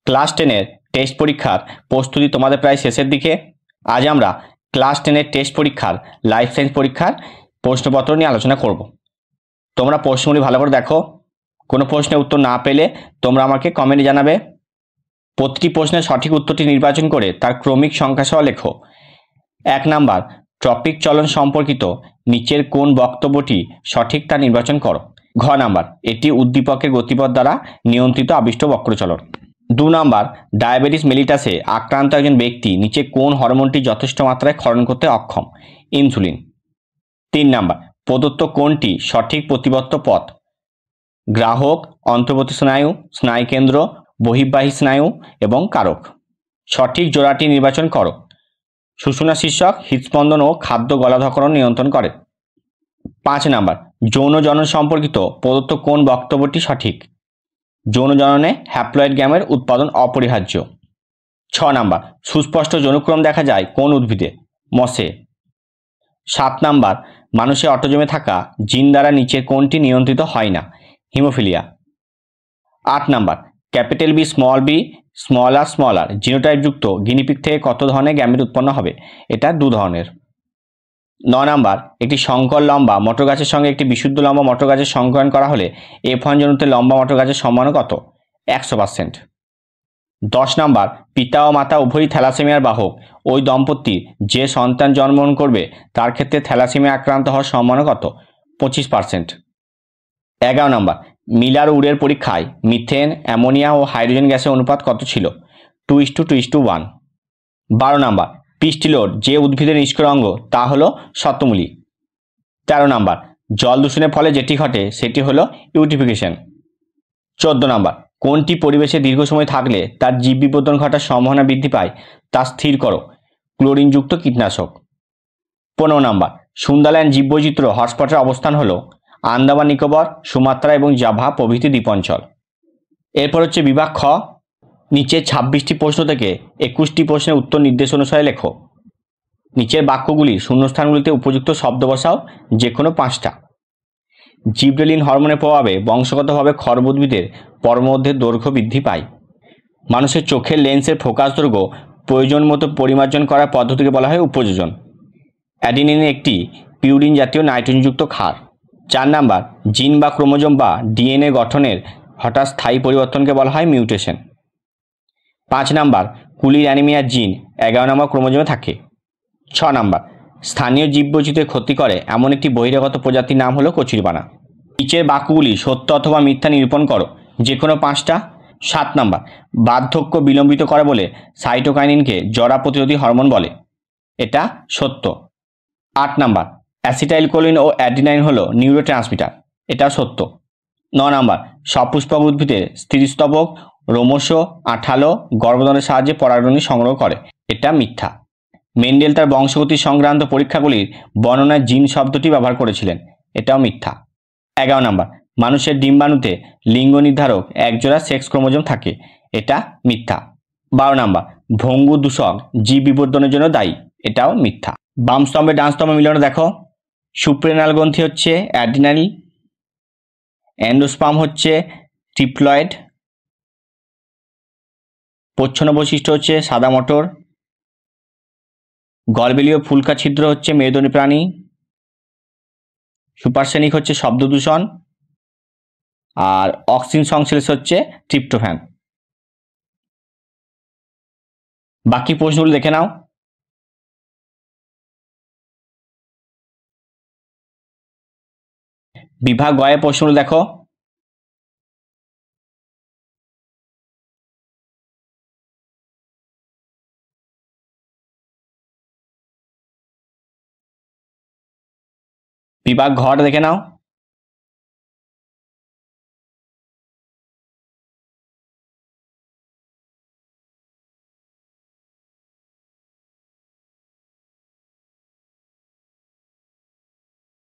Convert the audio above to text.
Class 10-এর test পরীক্ষার প্রস্তুতি তোমাদের প্রায় শেষের দিকে। আজ আমরা ক্লাস 10-এর টেস্ট পরীক্ষার লাইফ সায়েন্স পরীক্ষার প্রশ্নপত্র নিয়ে আলোচনা করব। তোমরা প্রশ্নগুলি ভালো করে দেখো। কোনো প্রশ্নের উত্তর না পেলে তোমরা আমাকে কমেন্টে জানাবে। প্রতিটি প্রশ্নের সঠিক উত্তরটি নির্বাচন করে তার ক্রমিক সংখ্যা সহ লেখো। 1 নাম্বার, ট্রপিক চলন সম্পর্কিত নিচের কোন বক্তব্যটি সঠিক তা নির্বাচন করো। ঘ নাম্বার, এটি উদ্দীপকের গতিপথ দ্বারা নিয়ন্ত্রিত আবিষ্ট বক্রচলন। 2 নাম্বার, ডায়াবেটিস মেলিটাসে আক্রান্ত একজন ব্যক্তি নিচে কোন হরমোনটি যথেষ্ট মাত্রায় ক্ষরণ করতে অক্ষম। ইনসুলিন। 3 নাম্বার, প্রদত্ত কোনটি সঠিক প্রতিবর্ত পথ। গ্রাহক, অন্তর্বর্তী স্নায়ু, স্নায়ুকেন্দ্র, বহির্বাহী স্নায়ু এবং কারক। সঠিক জোড়াটি নির্বাচন করো। সুষুম্না শীর্ষক হৃদস্পন্দন ও খাদ্য গলাধঃকরণ নিয়ন্ত্রণ করে। 5 নাম্বার, যৌন জনন সম্পর্কিত প্রদত্ত কোন বক্তব্যটি সঠিক। যৌন জননে হ্যাপ্লয়েড গ্যামের উৎপাদন অপরিহার্য। 6 নাম্বার, সুস্পষ্ট যৌনক্রম দেখা যায় কোন উদ্ভিদে। মসে। 7 নাম্বার, মানুষের অটোজমে থাকা জিন দ্বারা নিচে কোনটি নিয়ন্ত্রিত হয় না। Hemophilia. 8 number, capital B small আর জিনোটাইপযুক্ত গিনিপিগ থেকে কত ধরনের গ্যামেট উৎপন্ন হবে। এটা 2 ধরনের। 9 নাম্বার, একটি সংকর লম্বা মটর গাছের সঙ্গে একটি বিশুদ্ধ লম্বা মটর গাছের সংকরণ করা হলে F1 জনুতে লম্বা মটর গাছের সম্মান কত। 100%। 10 নাম্বার, পিতা ও মাতা উভয়ই থ্যালাসেমিয়ার বাহক। ওই দম্পতির যে সন্তান জন্মগ্রহণ করবে তার ক্ষেত্রে থ্যালাসেমিয়া আক্রান্ত হওয়ার সম্মান কত। 25%। 11 নাম্বার, মিলার উডের পরীক্ষায় মিথেন, অ্যামোনিয়া ও হাইড্রোজেন গ্যাসের অনুপাত কত ছিল। 2:2:1। 12 নাম্বার, পিস্টিলোড যে উদ্ভিদের নিষ্ক্রিয় অঙ্গ তা হলো শতমূলী। 13 নাম্বার, জল দূষণের ফলে যেটি ঘটে সেটি হলো ইউট্রিফিকেশন। 14 নাম্বার, কোনটি পরিবেশে দীর্ঘ সময় থাকলে তার জীব বিবর্তন ঘটার সম্ভাবনা বৃদ্ধি পায় তা স্থির করো। ক্লোরিনযুক্ত কীটনাশক। 15 নাম্বার, সুন্দারল্যান্ড জীববৈচিত্র্য হটস্পটের অবস্থান হলো আন্দামান নিকোবর, সুমাত্রা এবং জাভা প্রভৃতি দ্বীপাঞ্চল। এরপর হচ্ছে বিভাগ খ। নিচের 26টি প্রশ্ন থেকে 21টি প্রশ্নের উত্তর নির্দেশ অনুসারে লেখো। নিচের বাক্যগুলি শূন্যস্থানগুলিতে উপযুক্ত শব্দ বসাও, যে কোনো 5টা। জিবরেলিন হরমোনের প্রভাবে বংশগতভাবে খড় উদ্ভিদের পরমধ্যের দৈর্ঘ্য বৃদ্ধি পায়। মানুষের চোখের লেন্সের ফোকাস দৈর্ঘ্য প্রয়োজন মতো পরিমার্জন করার পদ্ধতিকে বলা হয় উপযোজন। অ্যাডিনিন একটি পিউরিন জাতীয় নাইট্রোজেনযুক্ত ক্ষার। 4 নাম্বার, জিন বা ক্রোমোজোম বা ডিএনএ গঠনের হঠাৎ স্থায়ী পরিবর্তনকে বলা হয় মিউটেশন। 5 নাম্বার, কুলির অ্যানিমিয়ার জিন 11 নম্বর ক্রোমোজোমে থাকে। 6 নাম্বার, স্থানীয় জীববৈচিত্র্যের ক্ষতি করে এমন একটি বহিরাগত প্রজাতির নাম হলো কচুরিপানা। নিচের বাক্যগুলি সত্য অথবা মিথ্যা নিরূপণ করো, যে কোনো 5টা। 7 নাম্বার, বার্ধক্য বিলম্বিত করে বলে সাইটোকাইনিনকে জরা প্রতিরোধী হরমোন বলে। এটা সত্য। 8 নাম্বার, অ্যাসিটাইলকোলিন ও অ্যাডিনাইন হলো নিউরোট্রান্সমিটার। এটা সত্য। 9 নাম্বার, সপুষ্পক উদ্ভিদের স্থিতিস্তবক রোমশ আঠালো গর্ভধারণের সাহায্যে পরাগরণী সংগ্রহ করে। এটা মিথ্যা। মেন্ডেল তার বংশগতি সংক্রান্ত পরীক্ষাগুলির বর্ণনায় জিন শব্দটি ব্যবহার করেছিলেন। এটাও মিথ্যা। 11 নাম্বার, মানুষের ডিম্বাণুতে লিঙ্গ নির্ধারক একজোড়া সেক্স ক্রোমোজোম থাকে। এটা মিথ্যা। 12 নাম্বার, ভঙ্গু দূষক জীব বিবর্তনের জন্য দায়ী। এটাও মিথ্যা। বাম স্তম্ভে ডান স্তম্ভে মিলন দেখো। সুপ্রেনাল গ্রন্থি হচ্ছে অ্যাডিনাল, এন্ডোস্পার্ম হচ্ছে ট্রিপ্লয়েড, প্রচ্ছন্ন বৈশিষ্ট্য হচ্ছে সাদা মটর, গলবিলীয় ফুলকা ছিদ্র হচ্ছে মেরুদণ্ডী প্রাণী, সুপারসেনিক হচ্ছে শব্দ দূষণ, আর অক্সিন সংশ্লেষ হচ্ছে ট্রিপ্টোফ্যান। বাকি প্রশ্নগুলো দেখে নাও। বিভাগ গয়ের প্রশ্নগুলো দেখো। বিভাগ ঘটা দেখে নাও।